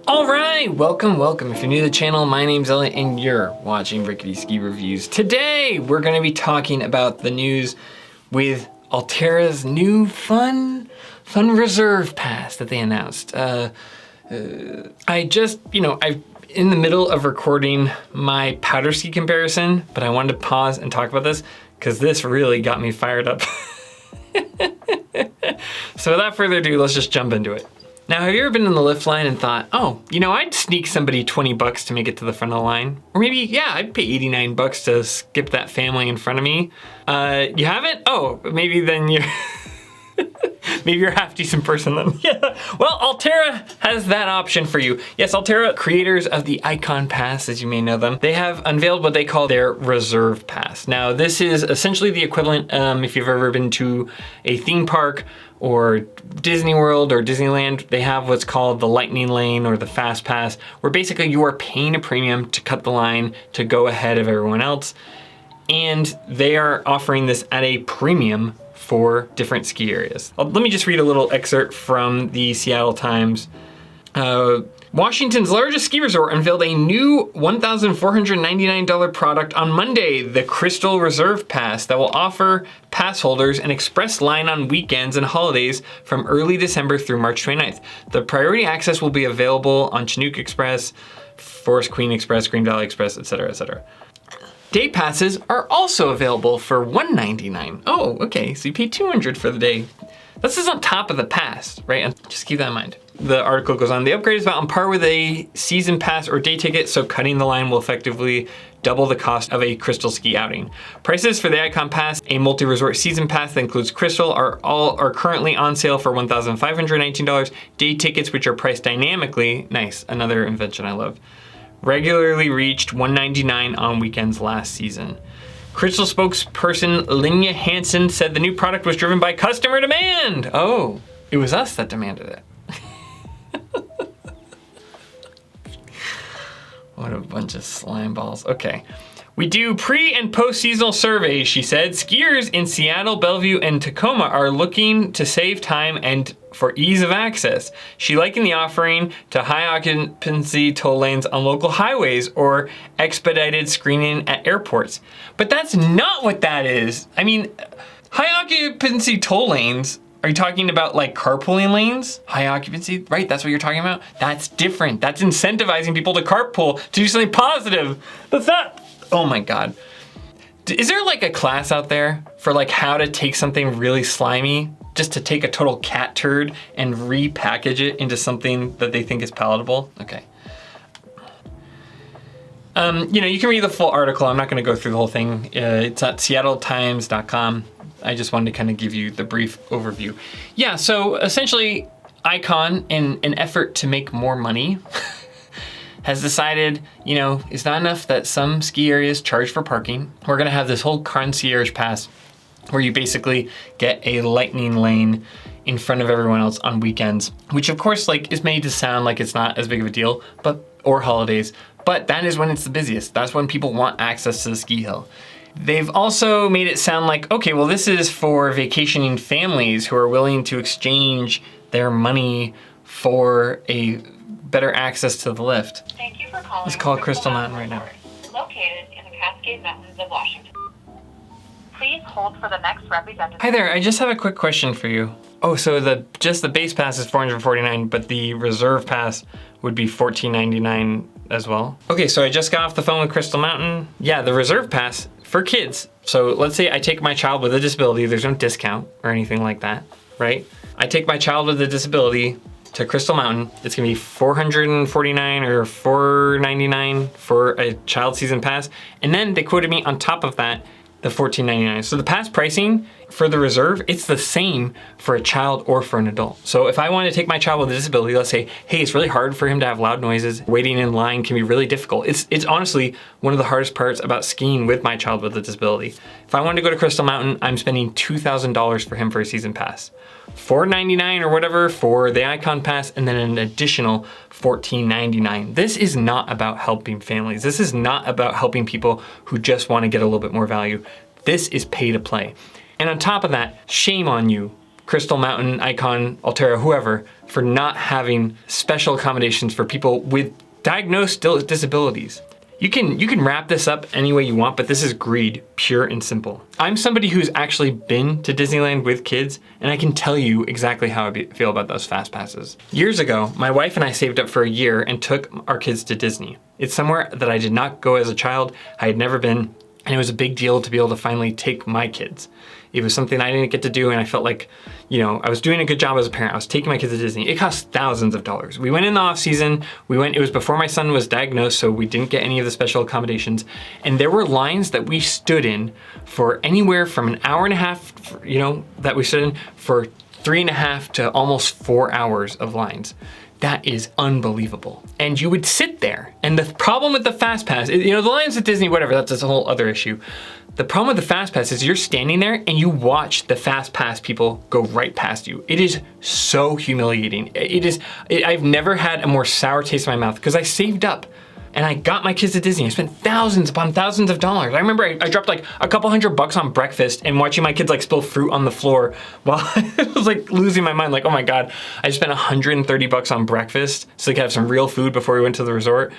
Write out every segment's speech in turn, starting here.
All right, welcome. If you're new to the channel, my name's Elliott and you're watching Rickety Ski Reviews. Today, we're gonna be talking about the news with Alterra's new fun reserve pass that they announced. I'm in the middle of recording my powder ski comparison, but I wanted to pause and talk about this because this really got me fired up. So without further ado, let's just jump into it. Now, have you ever been in the lift line and thought, oh, I'd sneak somebody 20 bucks to make it to the front of the line? Or maybe, yeah, I'd pay 89 bucks to skip that family in front of me. You haven't? Oh, maybe then you're, maybe you're a half decent person then. Yeah, well, Alterra has that option for you. Yes, Alterra, creators of the Ikon Pass, as you may know them, they have unveiled what they call their Reserve Pass. Now, this is essentially the equivalent, if you've ever been to a theme park or Disney World or Disneyland, they have what's called the Lightning Lane or the Fast Pass, where basically you are paying a premium to cut the line to go ahead of everyone else. And they are offering this at a premium for different ski areas. Let me just read a little excerpt from the Seattle Times. Washington's largest ski resort unveiled a new $1,499 product on Monday, the Crystal Reserve Pass, that will offer pass holders an express line on weekends and holidays from early December through March 29th. The priority access will be available on Chinook Express, Forest Queen Express, Green Valley Express, etc., etc. Day passes are also available for $199. Oh, okay, so you pay $200 for the day. This is on top of the pass, right? And just keep that in mind. The article goes on, the upgrade is about on par with a season pass or day ticket, so cutting the line will effectively double the cost of a Crystal ski outing. Prices for the Ikon Pass, a multi-resort season pass that includes Crystal, are currently on sale for $1,519. Day tickets, which are priced dynamically, nice, another invention I love, regularly reached $199 on weekends last season. Crystal spokesperson Linya Hansen said the new product was driven by customer demand. Oh, it was us that demanded it. What a bunch of slime balls. Okay. We do pre and post seasonal surveys, she said. Skiers in Seattle, Bellevue, and Tacoma are looking to save time and for ease of access. She likened the offering to high occupancy toll lanes on local highways or expedited screening at airports. But that's not what that is. I mean, high occupancy toll lanes, are you talking about like carpooling lanes? High occupancy, right? That's what you're talking about? That's different. That's incentivizing people to carpool, to do something positive. That's not, oh my God. Is there like a class out there for like how to take something really slimy, just to take a total cat turd and repackage it into something that they think is palatable? Okay. You can read the full article. I'm not gonna go through the whole thing. It's at seattletimes.com. I just wanted to kind of give you the brief overview. Yeah, so essentially Ikon, in an effort to make more money, has decided, it's not enough that some ski areas charge for parking. We're gonna have this whole concierge pass where you basically get a lightning lane in front of everyone else on weekends, which of course is made to sound like it's not as big of a deal, or holidays, but that is when it's the busiest. That's when people want access to the ski hill. They've also made it sound like, okay, well, this is for vacationing families who are willing to exchange their money for a better access to the lift. Thank you for calling. Let's call Crystal Mountain right now. Located in the Cascade Mountains of Washington. Please hold for the next representative. Hi there, I just have a quick question for you. Oh, so just the base pass is $449, but the reserve pass would be $14.99 as well. Okay, so I just got off the phone with Crystal Mountain. Yeah, the reserve pass for kids. So let's say I take my child with a disability, there's no discount or anything like that, right? I take my child with a disability to Crystal Mountain. It's gonna be $449 or $499 for a child season pass. And then they quoted me on top of that, the $14.99. So the pass pricing for the reserve, it's the same for a child or for an adult. So if I want to take my child with a disability, let's say, hey, it's really hard for him to have loud noises. Waiting in line can be really difficult. It's honestly one of the hardest parts about skiing with my child with a disability. If I wanted to go to Crystal Mountain, I'm spending $2,000 for him for a season pass. $499 or whatever for the Ikon Pass, and then an additional $14.99. This is not about helping families. This is not about helping people who just want to get a little bit more value. This is pay to play. And on top of that, shame on you, Crystal Mountain, Ikon, Alterra, whoever, for not having special accommodations for people with diagnosed disabilities. You can wrap this up any way you want, but this is greed, pure and simple. I'm somebody who's actually been to Disneyland with kids, and I can tell you exactly how I feel about those fast passes. Years ago, my wife and I saved up for a year and took our kids to Disney. It's somewhere that I did not go as a child, I had never been, and it was a big deal to be able to finally take my kids. It was something I didn't get to do, and I felt like, I was doing a good job as a parent. I was taking my kids to Disney. It cost thousands of dollars. We went in the off season. It was before my son was diagnosed, so we didn't get any of the special accommodations. And there were lines that we stood in for anywhere from an hour and a half, that we stood in for 3.5 to almost 4 hours of lines. That is unbelievable. And you would sit there. And the problem with the Fast Pass, the lines at Disney, whatever, that's a whole other issue. The problem with the Fast Pass is you're standing there and you watch the Fast Pass people go right past you. It is so humiliating. I've never had a more sour taste in my mouth because I saved up and I got my kids to Disney. I spent thousands upon thousands of dollars. I remember I dropped like a couple $100 on breakfast and watching my kids like spill fruit on the floor while I was like losing my mind. Like, oh my God, I just spent $130 on breakfast so they could have some real food before we went to the resort.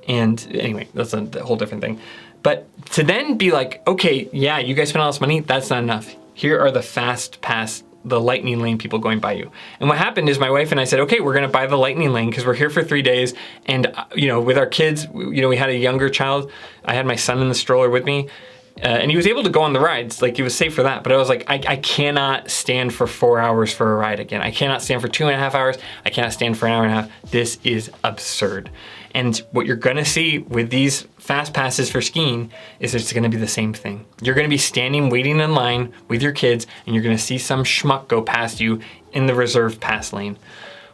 And anyway, that's a whole different thing. But to then be like, okay, yeah, you guys spent all this money, that's not enough. Here are the Fast Pass, the lightning lane people going by you. And what happened is my wife and I said, okay, we're gonna buy the lightning lane because we're here for 3 days. And with our kids, we had a younger child. I had my son in the stroller with me. And he was able to go on the rides, like he was safe for that. But I was like, I cannot stand for 4 hours for a ride again. I cannot stand for 2.5 hours. I cannot stand for an hour and a half. This is absurd. And what you're gonna see with these fast passes for skiing is it's gonna be the same thing. You're gonna be standing, waiting in line with your kids, and you're gonna see some schmuck go past you in the reserved pass lane.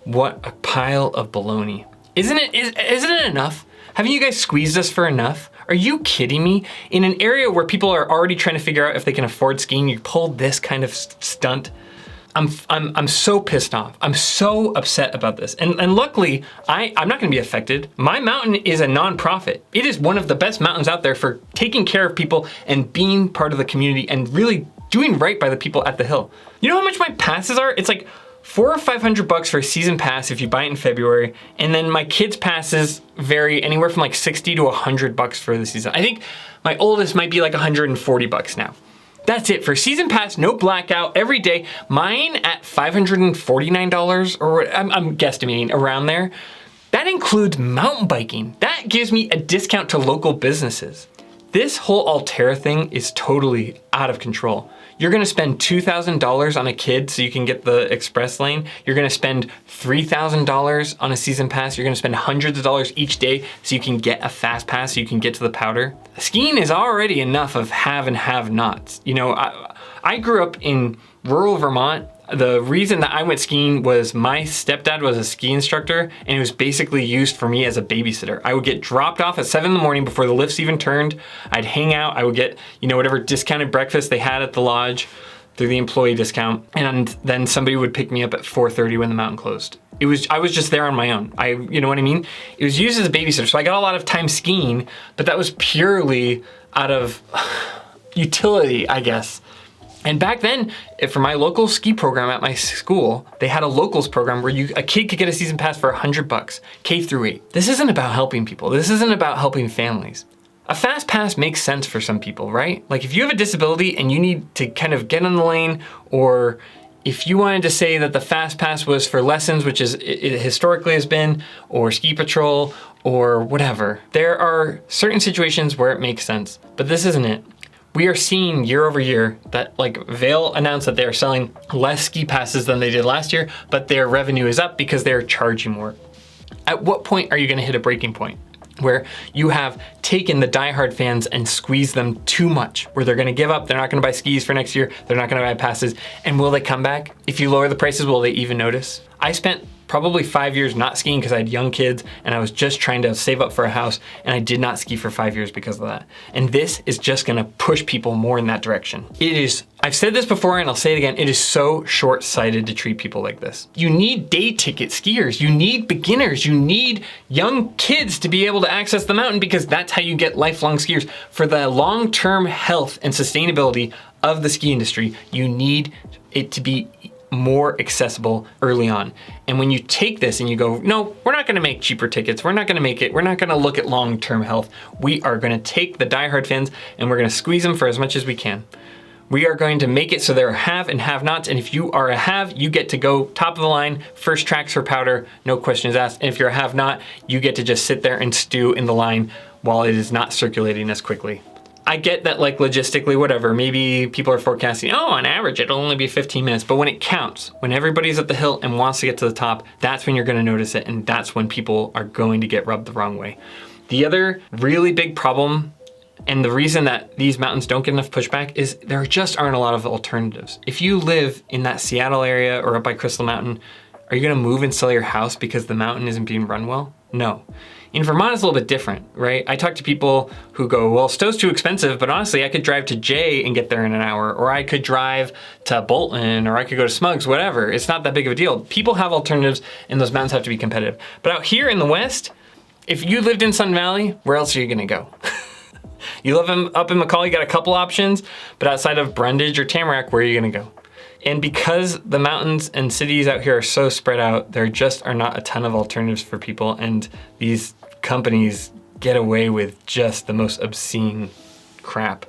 What a pile of baloney. Isn't it enough? Haven't you guys squeezed us for enough? Are you kidding me? In an area where people are already trying to figure out if they can afford skiing, you pulled this kind of stunt. I'm so pissed off. I'm so upset about this. And luckily, I'm not gonna be affected. My mountain is a nonprofit. It is one of the best mountains out there for taking care of people and being part of the community and really doing right by the people at the hill. You know how much my passes are? It's like $400 or $500 for a season pass if you buy it in February. And then my kids' passes vary anywhere from like $60 to $100 for the season. I think my oldest might be like $140 now. That's it for season pass, no blackout, every day. Mine at $549, or I'm guesstimating around there. That includes mountain biking. That gives me a discount to local businesses. This whole Alterra thing is totally out of control. You're gonna spend $2,000 on a kid so you can get the express lane. You're gonna spend $3,000 on a season pass. You're gonna spend hundreds of dollars each day so you can get a fast pass so you can get to the powder. Skiing is already enough of have and have nots. I grew up in rural Vermont. The reason that I went skiing was my stepdad was a ski instructor and it was basically used for me as a babysitter. I would get dropped off at 7 in the morning before the lifts even turned. I'd hang out, I would get, whatever discounted breakfast they had at the lodge through the employee discount. And then somebody would pick me up at 4:30 when the mountain closed. I was just there on my own. You know what I mean? It was used as a babysitter. So I got a lot of time skiing, but that was purely out of utility, I guess. And back then, for my local ski program at my school, they had a locals program where a kid could get a season pass for $100, K through 8. This isn't about helping people. This isn't about helping families. A fast pass makes sense for some people, right? Like if you have a disability and you need to kind of get on the lane, or if you wanted to say that the fast pass was for lessons, which it historically has been, or ski patrol, or whatever. There are certain situations where it makes sense, but this isn't it. We are seeing year over year that Vail announced that they are selling less ski passes than they did last year, but their revenue is up because they're charging more. At what point are you gonna hit a breaking point where you have taken the diehard fans and squeezed them too much, where they're gonna give up, they're not gonna buy skis for next year, they're not gonna buy passes, and will they come back? If you lower the prices, will they even notice? I spent probably 5 years not skiing because I had young kids and I was just trying to save up for a house, and I did not ski for 5 years because of that. And this is just gonna push people more in that direction. I've said this before and I'll say it again, it is so short-sighted to treat people like this. You need day ticket skiers, you need beginners, you need young kids to be able to access the mountain because that's how you get lifelong skiers. For the long-term health and sustainability of the ski industry, you need it to be more accessible early on. And when you take this and you go, no, we're not gonna make cheaper tickets, we're not gonna look at long-term health. We are gonna take the diehard fans and we're gonna squeeze them for as much as we can. We are going to make it so there are have and have-nots, and if you are a have, you get to go top of the line, first tracks for powder, no questions asked. And if you're a have-not, you get to just sit there and stew in the line while it is not circulating as quickly. I get that, like, logistically, whatever, maybe people are forecasting, oh, on average, it'll only be 15 minutes, but when it counts, when everybody's at the hill and wants to get to the top, that's when you're gonna notice it, and that's when people are going to get rubbed the wrong way. The other really big problem, and the reason that these mountains don't get enough pushback, is there just aren't a lot of alternatives. If you live in that Seattle area or up by Crystal Mountain, are you gonna move and sell your house because the mountain isn't being run well? No. In Vermont, it's a little bit different, right? I talk to people who go, well, Stowe's too expensive, but honestly, I could drive to Jay and get there in an hour, or I could drive to Bolton, or I could go to Smugs, whatever. It's not that big of a deal. People have alternatives, and those mountains have to be competitive. But out here in the West, if you lived in Sun Valley, where else are you gonna go? You live up in McCall, you got a couple options, but outside of Brundage or Tamarack, where are you gonna go? And because the mountains and cities out here are so spread out, there just are not a ton of alternatives for people, and these companies get away with just the most obscene crap.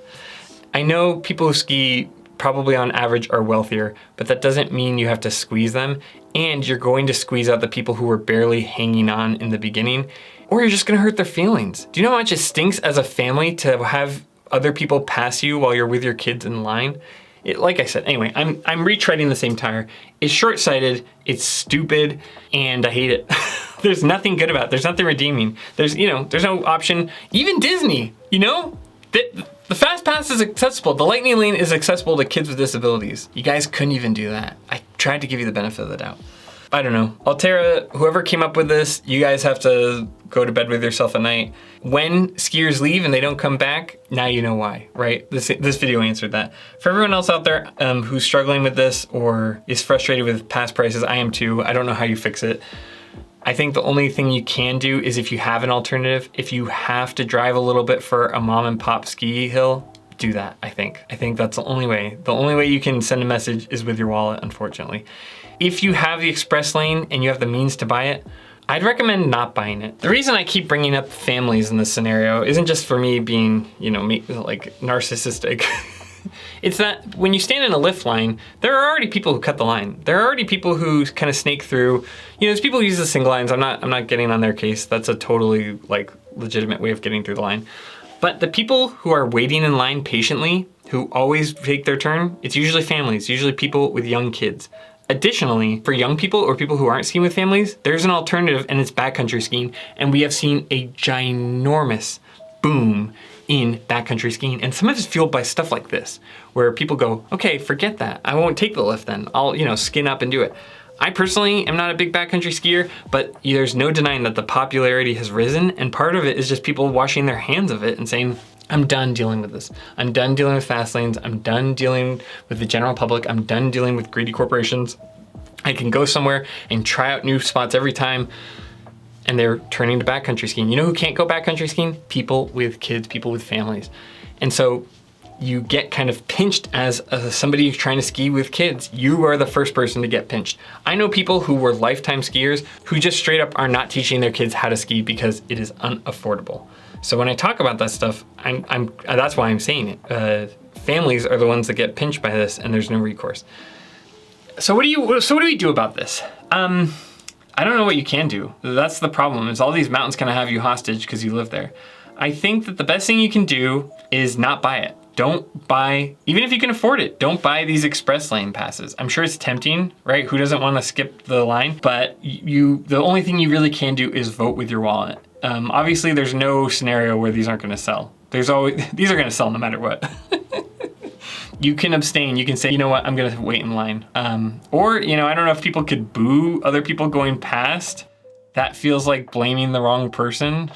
I know people who ski probably on average are wealthier, but that doesn't mean you have to squeeze them, and you're going to squeeze out the people who were barely hanging on in the beginning, or you're just gonna hurt their feelings. Do you know how much it stinks as a family to have other people pass you while you're with your kids in line? Like I said, anyway, I'm retreading the same tire. It's short-sighted, it's stupid, and I hate it. There's nothing good about it. There's nothing redeeming. There's no option. Even Disney, the Fast Pass is accessible. The Lightning Lane is accessible to kids with disabilities. You guys couldn't even do that. I tried to give you the benefit of the doubt. I don't know. Alterra, whoever came up with this, you guys have to go to bed with yourself at night. When skiers leave and they don't come back, now you know why, right? This video answered that. For everyone else out there who's struggling with this or is frustrated with past prices, I am too. I don't know how you fix it. I think the only thing you can do is if you have an alternative, if you have to drive a little bit for a mom and pop ski hill, do that, I think. I think that's the only way. The only way you can send a message is with your wallet, unfortunately. If you have the express lane and you have the means to buy it, I'd recommend not buying it. The reason I keep bringing up families in this scenario isn't just for me being, like narcissistic. It's that when you stand in a lift line, there are already people who cut the line. There are already people who kind of snake through. There's people who use the single lines. I'm not getting on their case. That's a totally legitimate way of getting through the line. But the people who are waiting in line patiently, who always take their turn, it's usually families, usually people with young kids. Additionally, for young people or people who aren't skiing with families, there's an alternative, and it's backcountry skiing. And we have seen a ginormous boom in backcountry skiing. And some of it's fueled by stuff like this, where people go, okay, forget that. I won't take the lift then. I'll, skin up and do it. I personally am not a big backcountry skier, but there's no denying that the popularity has risen. And part of it is just people washing their hands of it and saying, I'm done dealing with this. I'm done dealing with fast lanes. I'm done dealing with the general public. I'm done dealing with greedy corporations. I can go somewhere and try out new spots every time. And they're turning to backcountry skiing. You know who can't go backcountry skiing? People with kids, people with families. And so you get kind of pinched as somebody who's trying to ski with kids. You are the first person to get pinched. I know people who were lifetime skiers who just straight up are not teaching their kids how to ski because it is unaffordable. So when I talk about that stuff, that's why I'm saying it. Families are the ones that get pinched by this, and there's no recourse. So what do we do about this? I don't know what you can do. That's the problem, is all these mountains kind of have you hostage because you live there. I think that the best thing you can do is not buy it. Don't buy, even if you can afford it, don't buy these express lane passes. I'm sure it's tempting, right? Who doesn't want to skip the line? But the only thing you really can do is vote with your wallet. Obviously, there's no scenario where these aren't going to sell. These are going to sell no matter what. You can abstain. You can say, you know what, I'm going to wait in line. Or, I don't know if people could boo other people going past. That feels like blaming the wrong person.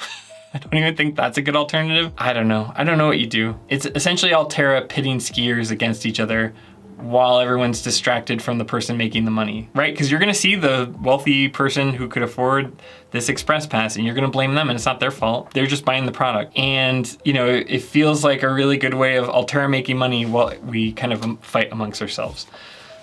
I don't even think that's a good alternative. I don't know. I don't know what you do. It's essentially Alterra pitting skiers against each other while everyone's distracted from the person making the money, right? Because you're gonna see the wealthy person who could afford this express pass and you're gonna blame them, and it's not their fault. They're just buying the product. And it feels like a really good way of Alterra making money while we kind of fight amongst ourselves.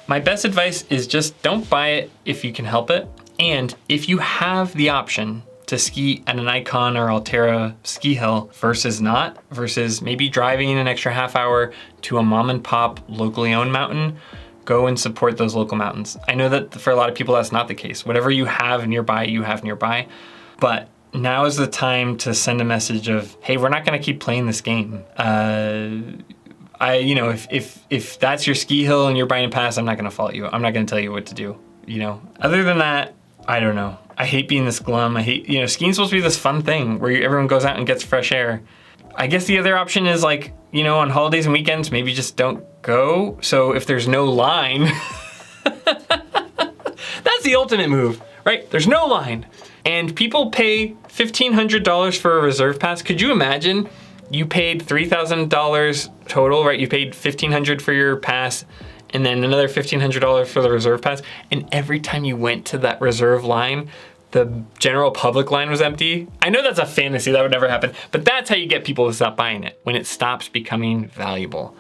My best advice is just don't buy it if you can help it. And if you have the option to ski at an Ikon or Alterra ski hill versus maybe driving an extra half hour to a mom and pop locally owned mountain, go and support those local mountains. I know that for a lot of people that's not the case. Whatever you have nearby, you have nearby. But now is the time to send a message of, hey, we're not gonna keep playing this game. If that's your ski hill and you're buying a pass, I'm not gonna fault you. I'm not gonna tell you what to do. Other than that, I don't know. I hate being this glum. I hate, skiing's supposed to be this fun thing where everyone goes out and gets fresh air. I guess the other option is like, on holidays and weekends, maybe just don't go. So if there's no line, that's the ultimate move, right? There's no line. And people pay $1,500 for a reserve pass. Could you imagine you paid $3,000 total, right? You paid $1,500 for your pass and then another $1,500 for the reserve pass. And every time you went to that reserve line, the general public line was empty. I know that's a fantasy, that would never happen, but that's how you get people to stop buying it, when it stops becoming valuable.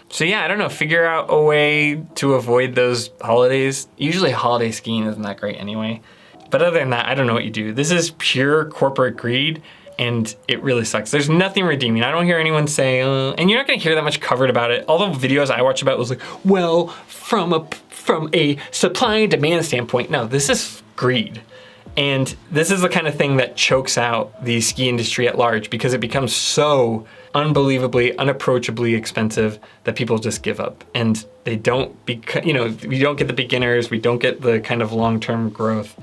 So yeah, I don't know, figure out a way to avoid those holidays. Usually holiday skiing isn't that great anyway. But other than that, I don't know what you do. This is pure corporate greed, and it really sucks. There's nothing redeeming. I don't hear anyone say, and you're not gonna hear that much covered about it. All the videos I watch about was like, well, from a supply and demand standpoint. No, this is greed. And this is the kind of thing that chokes out the ski industry at large because it becomes so unbelievably, unapproachably expensive that people just give up. And they don't, we don't get the beginners, we don't get the kind of long-term growth.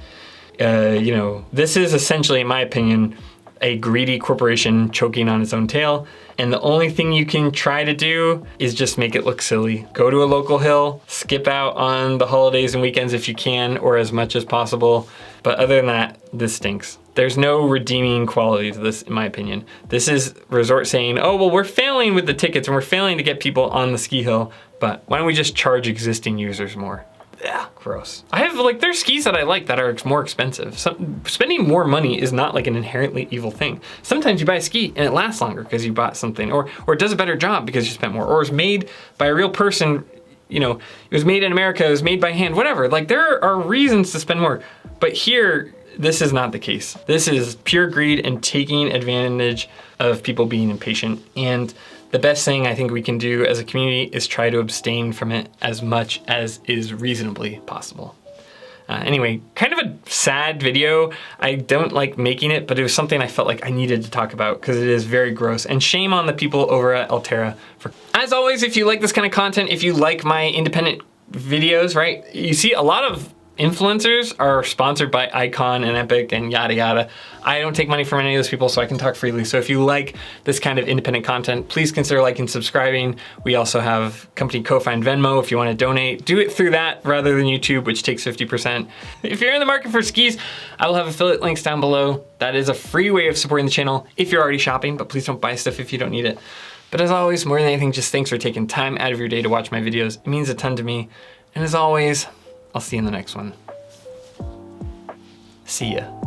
This is essentially, in my opinion, a greedy corporation choking on its own tail. And the only thing you can try to do is just make it look silly. Go to a local hill, skip out on the holidays and weekends if you can, or as much as possible. But other than that, this stinks. There's no redeeming quality to this, in my opinion. This is resort saying, oh, well, we're failing with the tickets and we're failing to get people on the ski hill, but why don't we just charge existing users more? Yeah, gross. There's skis that I like that are more expensive. Spending more money is not like an inherently evil thing. Sometimes you buy a ski and it lasts longer because you bought something, or it does a better job because you spent more, or it's made by a real person, it was made in America, it was made by hand, whatever. Like, there are reasons to spend more. But here, this is not the case. This is pure greed and taking advantage of people being impatient. And the best thing I think we can do as a community is try to abstain from it as much as is reasonably possible. Anyway, kind of a sad video. I don't like making it, but it was something I felt like I needed to talk about because it is very gross. And shame on the people over at Alterra. As always, if you like this kind of content, if you like my independent videos, right? You see a lot of influencers are sponsored by Ikon and Epic and yada yada. I don't take money from any of those people, so I can talk freely. So if you like this kind of independent content, please consider liking and subscribing. We also have company Ko-Fi and Venmo if you want to donate. Do it through that rather than YouTube, which takes 50%. If you're in the market for skis, I will have affiliate links down below. That is a free way of supporting the channel if you're already shopping, but please don't buy stuff if you don't need it. But as always, more than anything, just thanks for taking time out of your day to watch my videos. It means a ton to me. And as always, I'll see you in the next one. See ya.